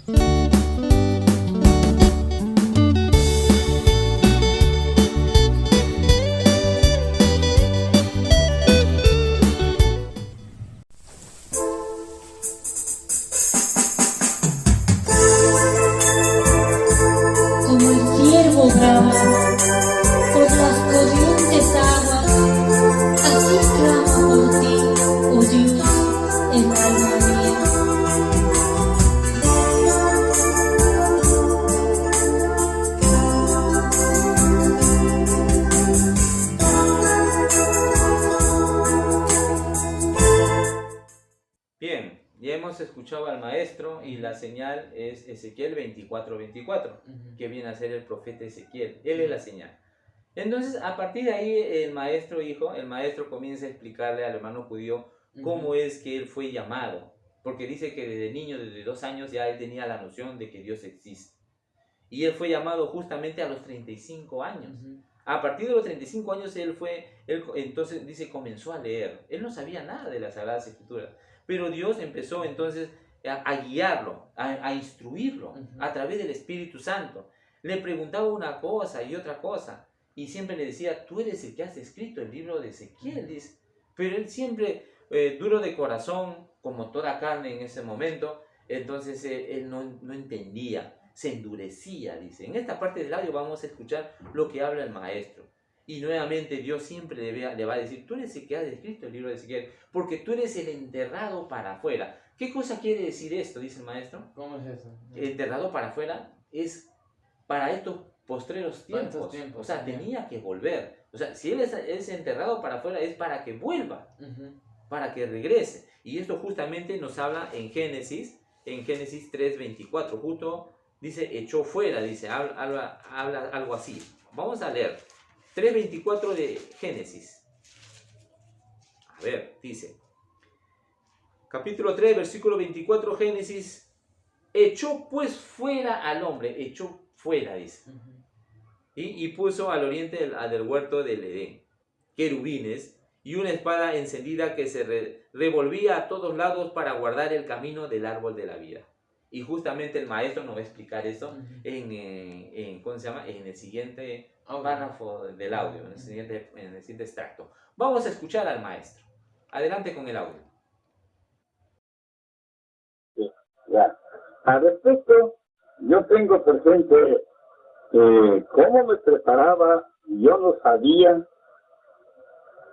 Como el ciervo brama por las corrientes aguas, así clama por ti, oh Dios, el alma mía. Bien, ya hemos escuchado al maestro y la señal es Ezequiel 24:24, que viene a ser el profeta Ezequiel. Él es la señal. Entonces, a partir de ahí, el maestro comienza a explicarle al hermano judío cómo es que él fue llamado. Porque dice que desde niño, desde 2 años, ya él tenía la noción de que Dios existe. Y él fue llamado justamente a los 35 años. A partir de los 35 años, entonces dice, comenzó a leer. Él no sabía nada de las Sagradas Escrituras. Pero Dios empezó entonces a guiarlo, a instruirlo a través del Espíritu Santo. Le preguntaba una cosa y otra cosa. Y siempre le decía, tú eres el que has escrito el libro de Ezequiel, dice. Pero él siempre, duro de corazón, como toda carne en ese momento, entonces él no entendía, se endurecía, dice. En esta parte del audio vamos a escuchar lo que habla el maestro. Y nuevamente Dios siempre le va a decir, tú eres el que has escrito el libro de Ezequiel, porque tú eres el enterrado para afuera. ¿Qué cosa quiere decir esto? Dice el maestro. ¿Cómo es eso? El enterrado para afuera es para estos postreros tiempos. O sea, también. tenía que volver. O sea, si él es enterrado para afuera es para que vuelva, para que regrese. Y esto justamente nos habla en Génesis 3:24. Justo dice, echó fuera, dice, habla algo así. Vamos a leer. 3:24 de Génesis. A ver, dice. Capítulo 3, versículo 24, Génesis. Echó pues fuera al hombre. Echó fuera, dice. Y puso al oriente del huerto del Edén querubines y una espada encendida que se revolvía a todos lados para guardar el camino del árbol de la vida. Y justamente el maestro nos va a explicar eso ¿cómo se llama? En el siguiente párrafo del audio, en el siguiente extracto. Vamos a escuchar al maestro. Adelante con el audio. Ya. Al respecto, yo tengo presente cómo me preparaba. Yo no sabía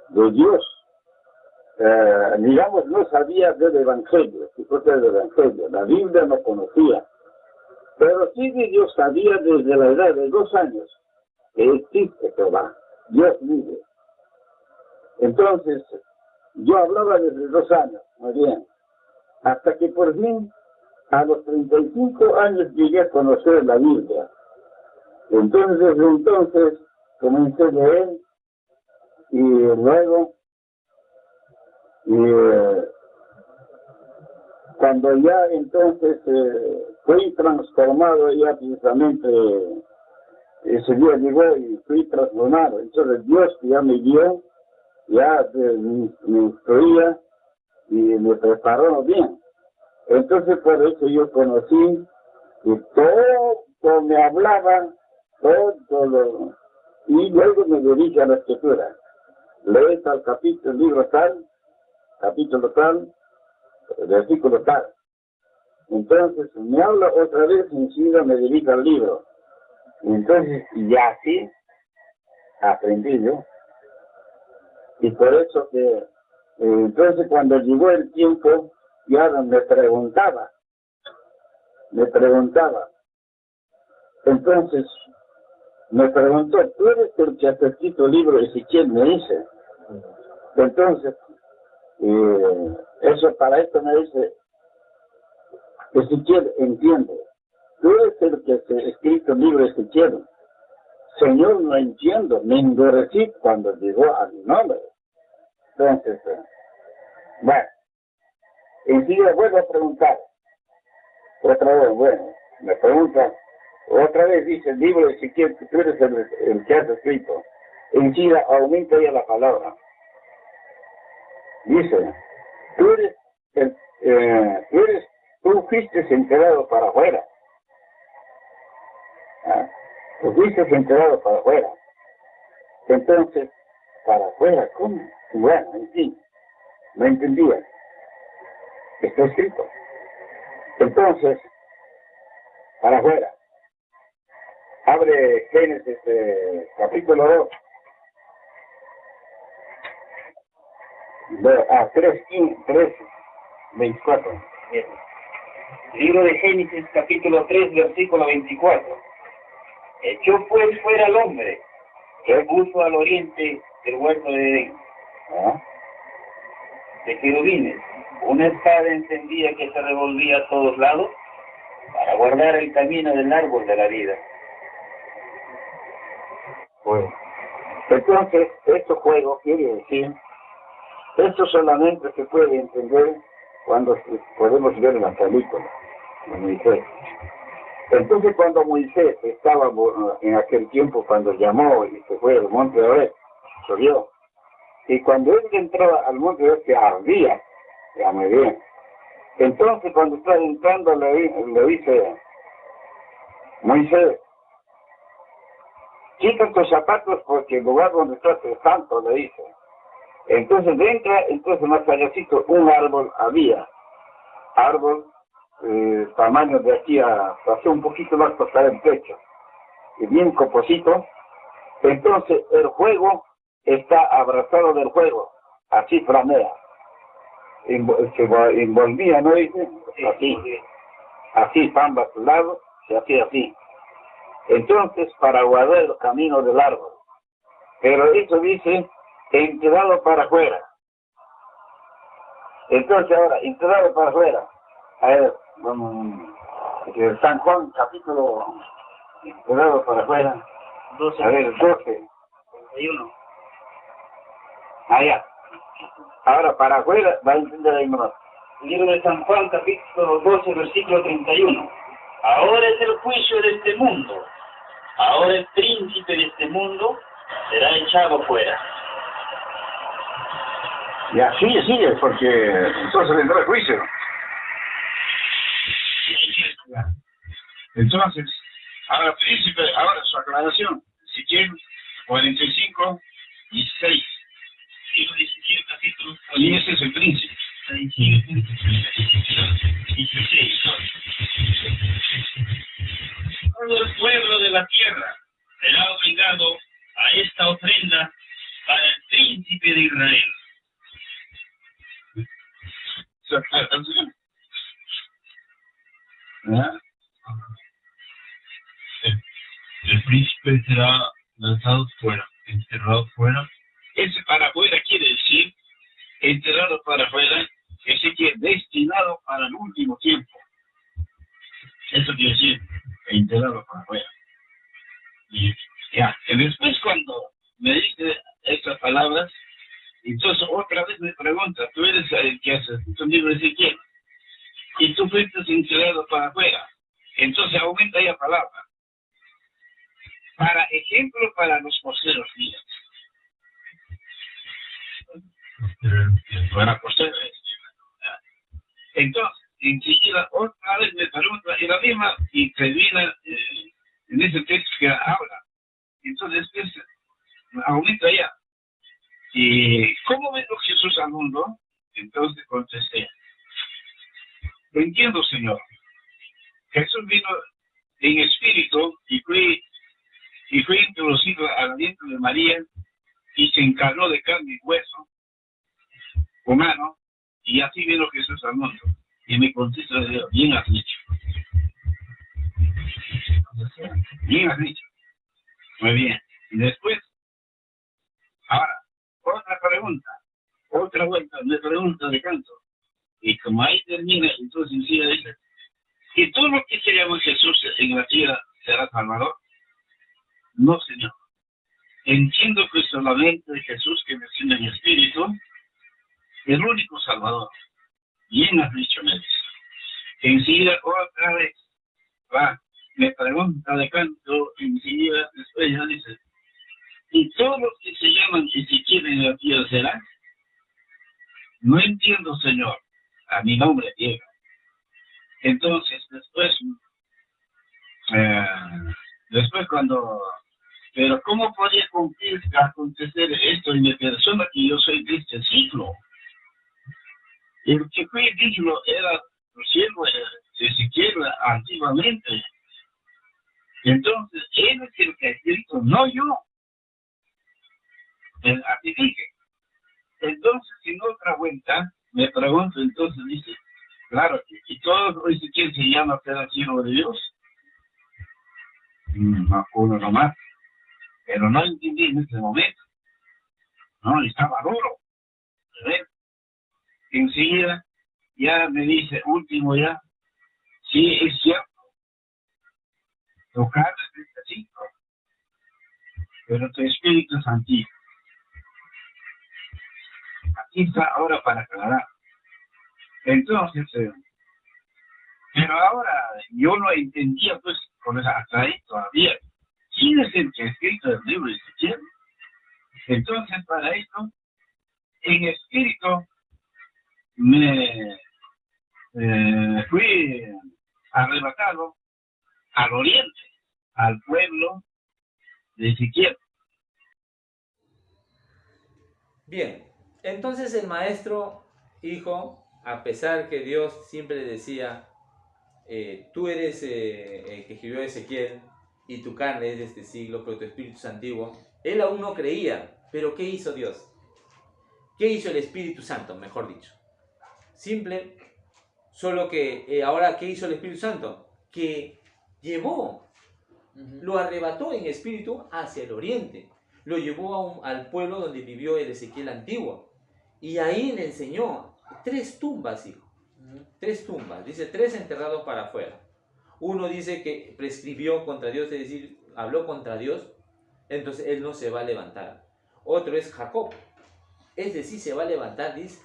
de Dios. Digamos, no sabía del Evangelio, qué cosa del Evangelio. La Biblia no conocía. Pero sí de Dios sabía desde la edad de 2 años que existe Jehová, Dios vive. Entonces, yo hablaba desde 2 años, muy bien. Hasta que por fin, a los 35 años llegué a conocer la Biblia. Entonces comencé a leer y luego, cuando ya entonces fui transformado, ya precisamente ese día llegó y fui transformado. Entonces Dios ya me dio, ya me instruía y me preparó bien. Entonces por eso yo conocí que todo me hablaba, y luego me dirige a la escritura. Lee tal capítulo, libro tal, capítulo tal, versículo tal. Entonces me habla otra vez y enseguida me dirige al libro. Entonces, y así aprendí yo. Y por eso que, entonces cuando llegó el tiempo, ya me preguntaba. Entonces, me preguntó, ¿tú eres el que has escrito el libro de Ezequiel? Me dice. Entonces, para esto me dice, Ezequiel, entiende, tú eres el que has escrito el libro de Ezequiel. Señor, no entiendo, me endurecí cuando llegó a mi nombre. Entonces, bueno, enseguida vuelvo a preguntar. Otra vez, bueno, me pregunta, otra vez dice el libro de Ezequiel, que tú eres el que has escrito. Enseguida aumenta ya la palabra. Dice, tú eres tú fuiste enterrado para afuera. ¿Ah? Tú fuiste enterrado para afuera. Entonces, para afuera, ¿cómo? Bueno, en fin, no entendía. Está escrito. Entonces, para afuera. Abre Génesis capítulo 2. 3, 24. Libro de Génesis, capítulo 3, versículo 24. Echó pues fuera al hombre, que puso al oriente del huerto de Edén. ¿Ah? De querubines, una espada encendida que se revolvía a todos lados para guardar el camino del árbol de la vida. Bueno, entonces, este juego quiere decir, esto solamente se puede entender cuando podemos ver en la película de Moisés. Entonces, cuando Moisés estaba en aquel tiempo, cuando llamó y se fue al monte de Oreb, llovió. Y cuando él entró al monte de Oreb, se ardía, ya muy bien. Entonces, cuando está entrando, le dice, Moisés, quita tus zapatos porque el lugar donde estás es santo, le dice. Entonces entra, entonces más allácito un árbol había. Árbol, tamaño de aquí hacia un poquito más pasar el techo. Y bien coposito. Entonces el fuego está abrazado del fuego. Así flamea. Se envolvía, ¿no dice? Así. Así, pamba a su lado, se hacía así. Entonces, para guardar el camino del árbol. Pero eso dice, enterrado para afuera. Entonces ahora, enterrado para afuera. A ver, vamos, San Juan, capítulo, enterrado para afuera. 12. A ver, 12. 31. Allá. Ahora, para afuera, va a entender ahí nomás. Libro de San Juan, capítulo 12, versículo 31. Ahora es el juicio de este mundo. Ahora el príncipe de este mundo será echado fuera. Ya, sigue, porque entonces vendrá el juicio. Entonces, ahora príncipe, ahora su aclaración, Ezequiel 45 y 6. Libro de Ezequiel, capítulo Y ese es el príncipe. 16. Todo el pueblo de la tierra será obligado a esta ofrenda para el príncipe de Israel. ¿Ah? El príncipe será lanzado fuera, enterrado fuera. Ese para afuera quiere decir, enterrado para afuera, ese que es destinado para el último tiempo. Eso quiere decir, enterrado para afuera. Y ya, y después cuando me dice estas palabras, entonces otra vez me pregunta, tú eres el que hace tu libro de Ezequiel, y tú fuiste enterrado para afuera. Entonces aumenta la palabra. Para ejemplo para los postreros días. Para postreros días. Entonces, enseguida otra vez me pregunta, y la misma, y termina en ese texto que habla. Entonces, aumenta ya. ¿Y cómo vino Jesús al mundo? Entonces contesté, lo entiendo, Señor. Jesús vino en espíritu y fue introducido al vientre de María y se encarnó de carne y hueso humano, y así vino Jesús al mundo. Y me contesta, bien has dicho. Bien has dicho. Muy bien. Y después, ahora, otra pregunta, otra vuelta, me pregunta de canto. Y como ahí termina, entonces encima dice, ¿y todo lo que se llama Jesús en la tierra será salvador? No, Señor. Entiendo que solamente Jesús que menciona en espíritu, el único salvador. Bien has dicho, me dice. Enseguida otra vez va, me pregunta de canto, enseguida después ya dice, ¿y todos los que se llaman Ezequiel en la tierra será? No entiendo, Señor, a mi nombre llega. Entonces, después cuando, pero ¿cómo podía acontecer esto en mi persona que yo soy de este siglo? El que fue digno era el siervo de Ezequiel antiguamente. Entonces, él es el que ha escrito, no yo. Así dije. Entonces, en otra vuelta, me pregunto, entonces dice, claro, y todo Ezequiel se llama ser siervo de Dios. No, uno nomás. Pero no entendí en ese momento. No, estaba duro. ¿Ves? Enseguida, ya me dice, último ya, sí, es cierto. Tu carne es así, pero tu espíritu es antiguo. Aquí está ahora para aclarar. Entonces, pero ahora yo lo entendía, pues, con esa hasta ahí todavía. ¿Quién es el que ha escrito el libro de Ezequiel? Entonces, para esto, en espíritu, me fui arrebatado al oriente, al pueblo de Ezequiel. Bien, entonces el maestro, hijo, a pesar que Dios siempre le decía, tú eres el que escribió Ezequiel y tu carne es de este siglo, pero tu espíritu es antiguo, él aún no creía. Pero ¿qué hizo Dios? ¿Qué hizo el Espíritu Santo, mejor dicho? Simple, solo que ahora, ¿qué hizo el Espíritu Santo? Que llevó, lo arrebató en espíritu hacia el oriente, lo llevó al pueblo donde vivió el Ezequiel antiguo, y ahí le enseñó 3 tumbas, hijo. 3 tumbas, dice 3 enterrados para afuera. Uno dice que prescribió contra Dios, es decir, habló contra Dios, entonces él no se va a levantar. Otro es Jacob, es decir, se va a levantar, dice.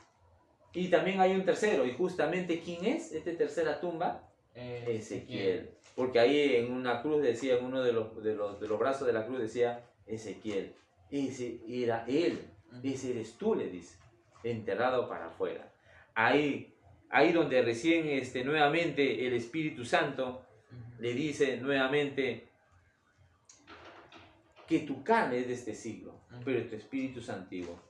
Y también hay un tercero, y justamente ¿quién es esta tercera tumba? Ezequiel. Porque ahí en una cruz decía, en uno de los brazos de la cruz decía Ezequiel. Ese era él, ese eres tú, le dice, enterrado para afuera. Ahí donde recién nuevamente el Espíritu Santo le dice nuevamente que tu carne es de este siglo, pero tu espíritu es antiguo.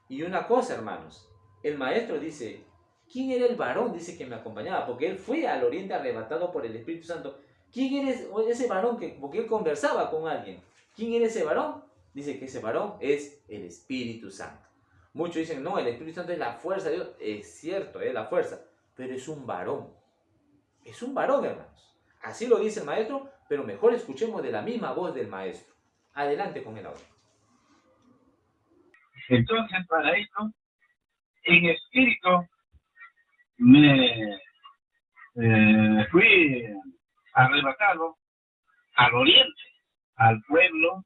Y una cosa, hermanos, el maestro dice, ¿quién era el varón? Dice que me acompañaba, porque él fue al oriente arrebatado por el Espíritu Santo. ¿Quién era ese varón? Porque él conversaba con alguien. ¿Quién era ese varón? Dice que ese varón es el Espíritu Santo. Muchos dicen, no, el Espíritu Santo es la fuerza de Dios. Es cierto, es la fuerza, pero es un varón. Es un varón, hermanos. Así lo dice el maestro, pero mejor escuchemos de la misma voz del maestro. Adelante con el audio. Entonces, para esto, en espíritu, me fui arrebatado al oriente, al pueblo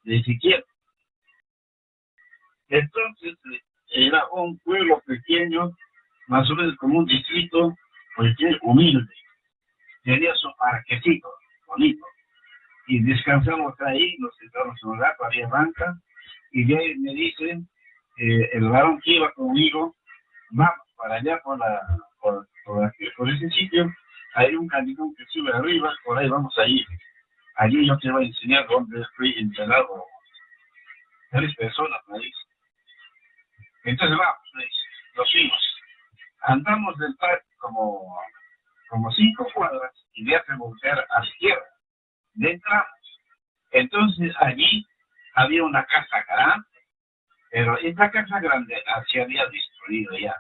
de Ezequiel. Entonces, era un pueblo pequeño, más o menos como un distrito, pues humilde. Tenía su parquecito bonito. Y descansamos ahí, nos sentamos en un rato, había banca, y de ahí me dicen, el varón que iba conmigo, vamos para allá por ese sitio, hay un callejón que sube arriba, por ahí vamos a ir. Allí yo te voy a enseñar dónde fui enterrado 3 personas, me dice. Entonces vamos, me dice, los fuimos. Andamos del parque como 5 cuadras y me hace voltear a la izquierda. Entramos. Entonces allí había una casa grande, pero esta casa grande se había destruido ya.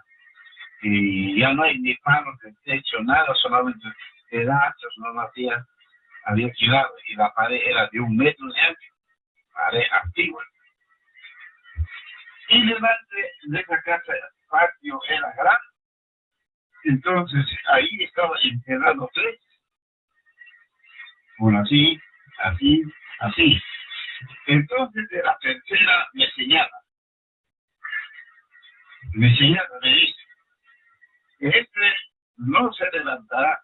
Y ya no hay ni palos de techo, nada, solamente pedazos, no había quedado. Y la pared era de 1 metro de ancho, pared antigua. Y delante de esa casa el patio era grande. Entonces ahí estaba enterrado 3. Bueno, así, así, así. Entonces de la tercera me señala, me dice, este no se levantará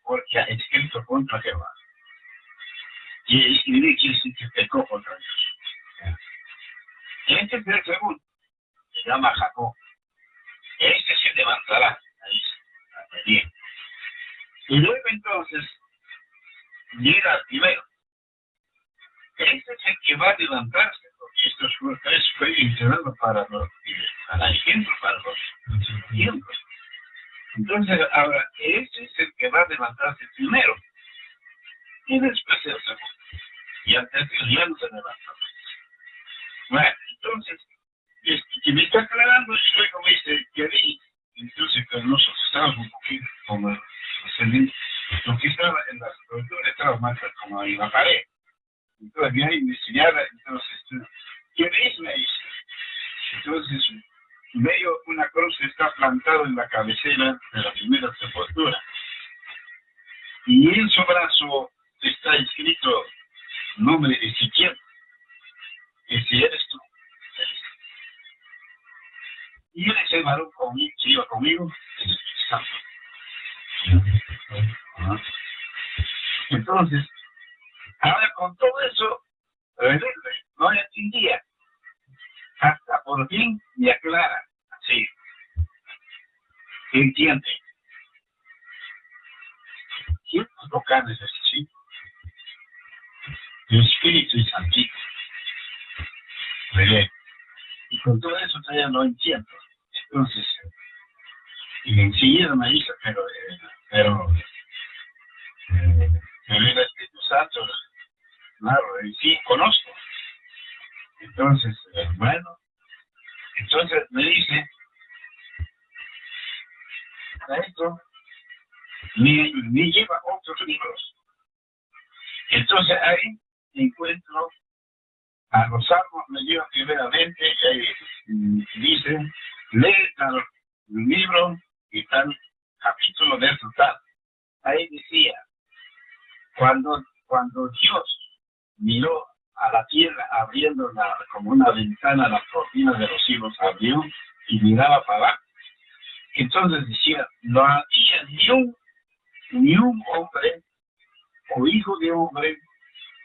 porque ha escrito contra Jehová. Y escribí que se pecó contra Dios. Este es el segundo, se llama Jacob. Este se levantará, dice, bien. Y luego entonces llega al primero. Este es el que va a levantarse, porque estos tres fue entrenado para ejemplo, para los tiempos. Entonces, ahora, este es el que va a levantarse primero. Y después el segundo. Y al tercero ya no se levanta. Bueno, entonces, que me está aclarando, y luego me dice, ¿qué vi? Entonces, pues nosotros estábamos un poquito como lo que estaba en la estructura estaba más como en la pared. Entonces, viene y me señala, entonces, ¿qué ves? Me dice. Entonces, veo una cruz que está plantada en la cabecera de la primera sepultura. Y en su brazo está escrito nombre Ezequiel. Ese eres tú. Y ese varón conmigo, que iba conmigo, es el Espíritu Santo. Entonces, ahora con todo eso, no entendía. Hasta por fin me aclara. Sí. Entiende. ¿Quién lo carne es así? El Espíritu y Santiago. ¿Verdad? Y con todo eso todavía no entiendo. Entonces, y enseguida me dice, pero el Espíritu Santo, claro, sí, conozco. Entonces, bueno, entonces me dice, esto me lleva otros libros. Entonces ahí encuentro a los salmos, me lleva primeramente, dice, lee tal libro y tal capítulo de tal. Ahí decía, cuando Dios miró a la tierra abriendo como una ventana, la cortina de los cielos abrió y miraba para abajo. Entonces decía, no había ni un hombre o hijo de hombre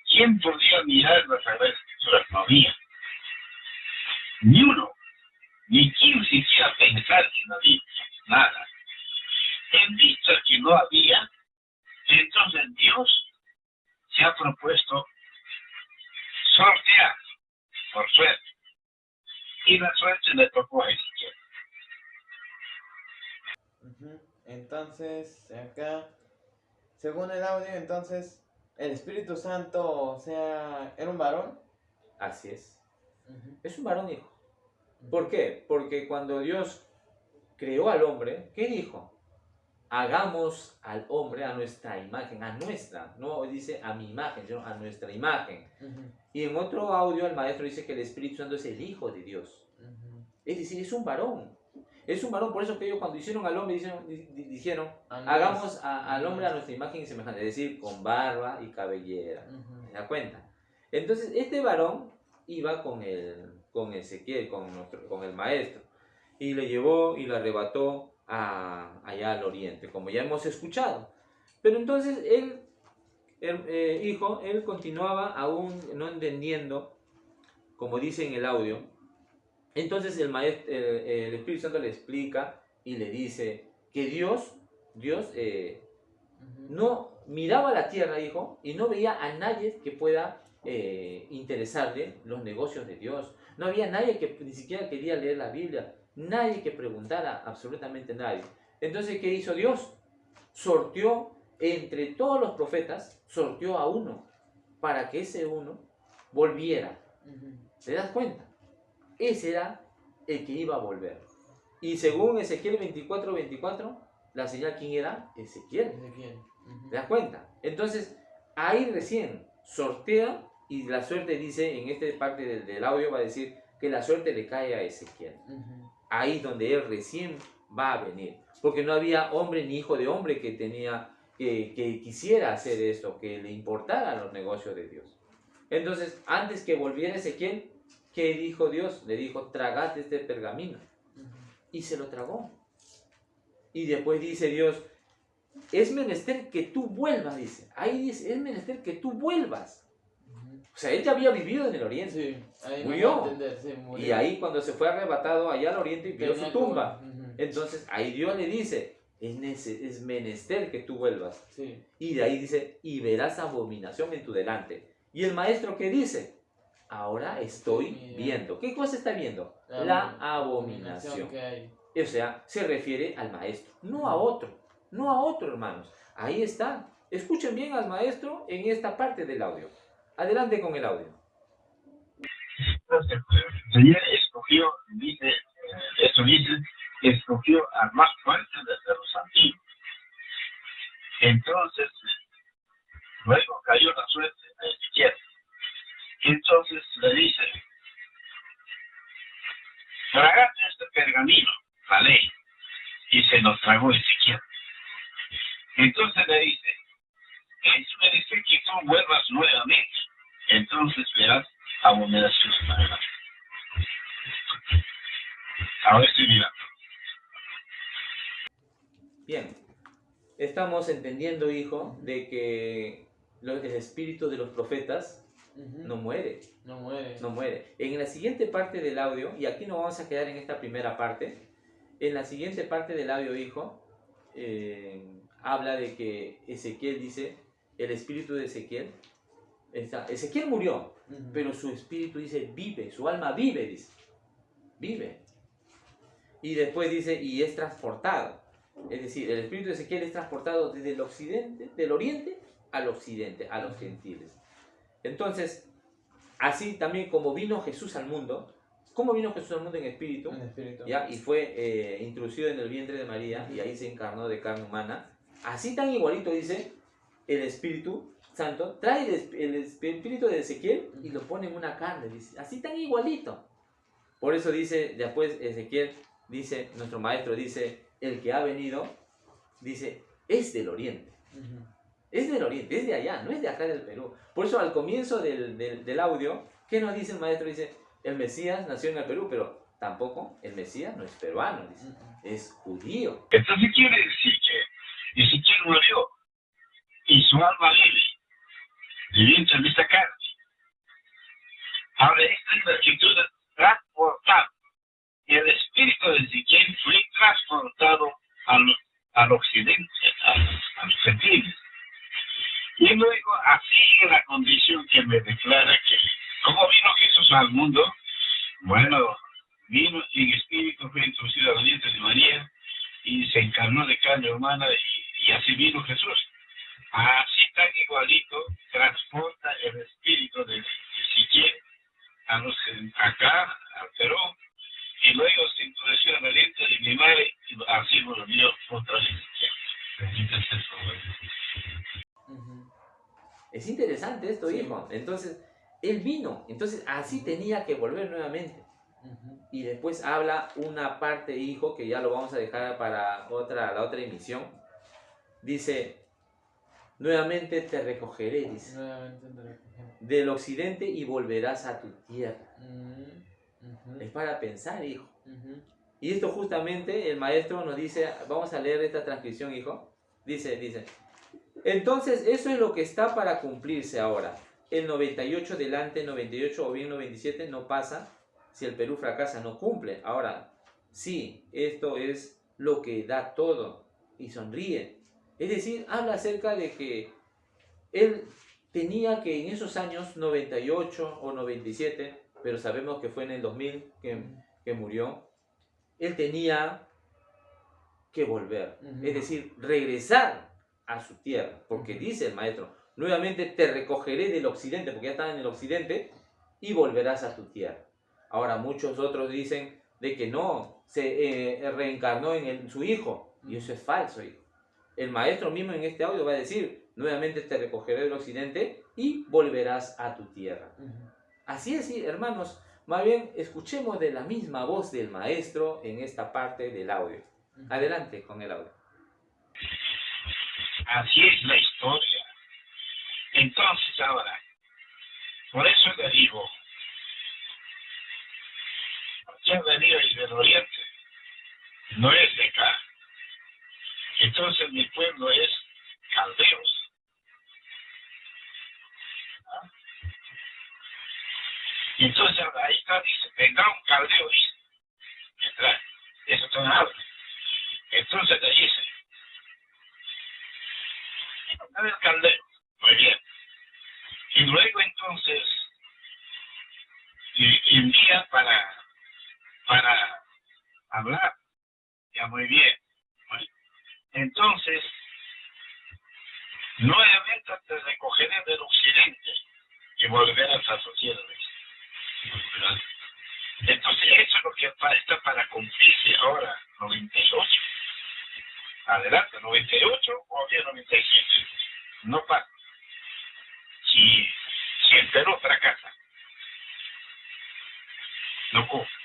quien podía mirar las sagradas escrituras. No había ni uno, ni quien siquiera pensar que no había nada. En vista que no había, entonces Dios se ha propuesto sortear por suerte. Y la suerte le tocó a Ezequiel. Entonces, acá, según el audio, entonces, el Espíritu Santo, o sea, ¿era un varón? Así es. Es un varón, hijo. ¿Por qué? Porque cuando Dios creó al hombre, ¿qué dijo? Hagamos al hombre a nuestra imagen, no dice a mi imagen, sino a nuestra imagen. Y en otro audio el maestro dice que el Espíritu Santo es el Hijo de Dios. Es decir, es un varón. Es un varón, por eso que ellos cuando hicieron al hombre dijeron hagamos al hombre a nuestra imagen y semejanza, es decir, con barba y cabellera. ¿Se da cuenta? Entonces, este varón iba con Ezequiel, con el maestro, y le llevó y lo arrebató allá al oriente, como ya hemos escuchado. Pero entonces él continuaba aún no entendiendo, como dice en el audio. Entonces el Espíritu Santo le explica y le dice que Dios no miraba la tierra, hijo, y no veía a nadie que pueda interesarle los negocios de Dios. No había nadie que ni siquiera quería leer la Biblia, nadie que preguntara, absolutamente nadie. Entonces, ¿qué hizo Dios? Sorteó entre todos los profetas, sorteó a uno, para que ese uno volviera. ¿Te das cuenta? Ese era el que iba a volver. Y según Ezequiel 24:24, la señal, ¿quién era? Ezequiel. ¿Te das cuenta? Entonces, ahí recién sortea, y la suerte dice, en esta parte del audio va a decir que la suerte le cae a Ezequiel. Ahí donde él recién va a venir. Porque no había hombre ni hijo de hombre que quisiera hacer esto, que le importara los negocios de Dios. Entonces, antes que volviera Ezequiel, ¿qué dijo Dios? Le dijo, tragate este pergamino. Y se lo tragó. Y después dice Dios, es menester que tú vuelvas, dice. Ahí dice, es menester que tú vuelvas. O sea, él ya había vivido en el oriente. Sí, ahí murió. Murió. Y ahí cuando se fue arrebatado allá al oriente, vio su tumba. Entonces ahí Dios le dice, es menester que tú vuelvas. Sí. Y de ahí dice, y verás abominación en tu delante. ¿Y el maestro qué dice? Ahora estoy viendo. ¿Qué cosa está viendo? La abominación. Que hay. O sea, se refiere al maestro, no a otro. No a otro, hermanos. Ahí está. Escuchen bien al maestro en esta parte del audio. Adelante con el audio. Entonces, el Señor escogió, dice, eso dice, escogió al más fuerte de los antiguos. Entonces, luego cayó la suerte a Ezequiel. Entonces le dice, tragad este pergamino, la ley, y se lo tragó Ezequiel. Entonces le dice, es menester que tú vuelvas nuevamente, entonces verás abominaciones para la. Ahora estoy mirando. Bien, estamos entendiendo, hijo, de que el espíritu de los profetas no muere. No muere. No muere. En la siguiente parte del audio, y aquí nos vamos a quedar en esta primera parte, en la siguiente parte del audio, hijo, habla de que Ezequiel dice, el espíritu de Ezequiel, Ezequiel murió, pero su espíritu dice, vive, su alma vive, dice, vive. Y después dice, y es transportado. Es decir, el espíritu de Ezequiel es transportado desde el occidente, del oriente al occidente, a los gentiles. Entonces, así también como vino Jesús al mundo, ¿cómo vino Jesús al mundo en espíritu? En espíritu. ¿Ya? Y fue introducido en el vientre de María y ahí se encarnó de carne humana. Así tan igualito dice el Espíritu Santo, trae el espíritu de Ezequiel y lo pone en una carne, dice, así tan igualito. Por eso dice, después Ezequiel dice, nuestro maestro dice, el que ha venido, dice, es del oriente. Es del oriente, es de allá, no es de acá del Perú. Por eso al comienzo del audio, ¿qué nos dice el maestro? Dice, el Mesías nació en el Perú, pero tampoco el Mesías no es peruano, dice, es judío. Entonces quiere decir que Ezequiel murió y su alma vive, viviendo en esta carne. Ahora, esta es la escritura transportada. El espíritu de Ezequiel fue transportado al occidente, a los gentiles. Y luego, así en la condición que me declara que, ¿cómo vino Jesús al mundo? Bueno, vino en espíritu, fue introducido al vientre de María y se encarnó de carne humana y así vino Jesús. Así tan igualito transporta el espíritu de Ezequiel acá, al Perú, y luego se introdució al vientre de mi madre y así volvió otra vez Ezequiel. Es interesante esto, sí, hijo. Entonces, él vino. Entonces, así tenía que volver nuevamente. Y después habla una parte, hijo, que ya lo vamos a dejar para la otra emisión. Dice, nuevamente te recogeré, dice, del occidente y volverás a tu tierra. Es para pensar, hijo. Y esto justamente el maestro nos dice, vamos a leer esta transcripción, hijo. Dice, entonces eso es lo que está para cumplirse ahora. El 98 delante, 98 o bien 97 no pasa. Si el Perú fracasa, no cumple. Ahora, sí, esto es lo que da todo y sonríe. Es decir, habla acerca de que él tenía que en esos años 98 o 97, pero sabemos que fue en el 2000 que murió, él tenía que volver. Es decir, regresar a su tierra. Porque dice el maestro, nuevamente te recogeré del occidente, porque ya estaba en el occidente, y volverás a tu tierra. Ahora muchos otros dicen de que no, se reencarnó en su hijo, y eso es falso, hijo. El maestro mismo en este audio va a decir, nuevamente te recogeré del occidente y volverás a tu tierra. Así es, hermanos, más bien escuchemos de la misma voz del maestro en esta parte del audio. Adelante con el audio. Así es la historia. Entonces ahora, por eso le digo, ya venido del oriente, no es de acá. Entonces mi pueblo es caldeos. Y entonces ahí está, dice, vendrá un caldeo, dice. Eso está en habla. Entonces le dice, en el caldero. Muy bien. Y luego entonces envía para hablar. Ya muy bien. Entonces, nuevamente te recogeré del occidente y volverás a sus tierras. Entonces, eso es lo que está para cumplirse ahora, 98. Adelante, 98 o bien 97. No pasa. Si el Perú fracasa, no cumple.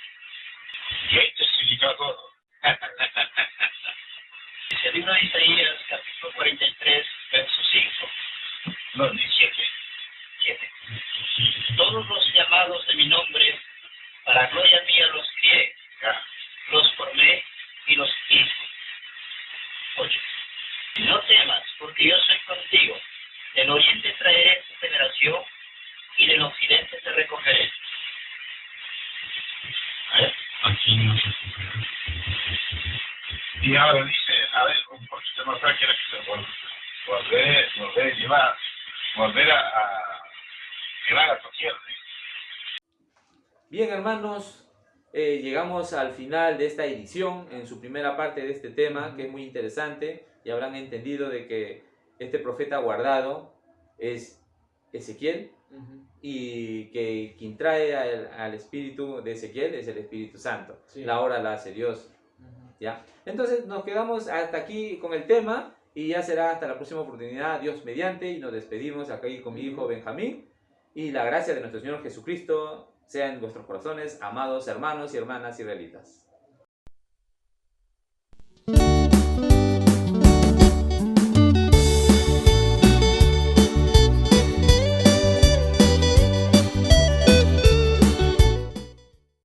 Y ahí te explica todo. Dice el libro de Isaías, capítulo 43, verso 5. No, 17. 7. Todos los llamados de mi nombre, para gloria mía los crié, los formé y los hice. 8. No temas, porque yo soy contigo. Del oriente traeré tu generación y del occidente te recogeré. Aquí no se puede. Y ahora dice, a ver, un poquito más acá, quiero que se volver a llevar a tu tierra. Bien, hermanos, llegamos al final de esta edición, en su primera parte de este tema, que es muy interesante, y habrán entendido de que este profeta guardado es Ezequiel, y que quien trae al espíritu de Ezequiel es el Espíritu Santo. Sí. La obra la hace Dios. ¿Ya? Entonces nos quedamos hasta aquí con el tema, y ya será hasta la próxima oportunidad, Dios mediante, y nos despedimos aquí con mi hijo Benjamín, y la gracia de nuestro Señor Jesucristo sea en vuestros corazones, amados hermanos y hermanas israelitas.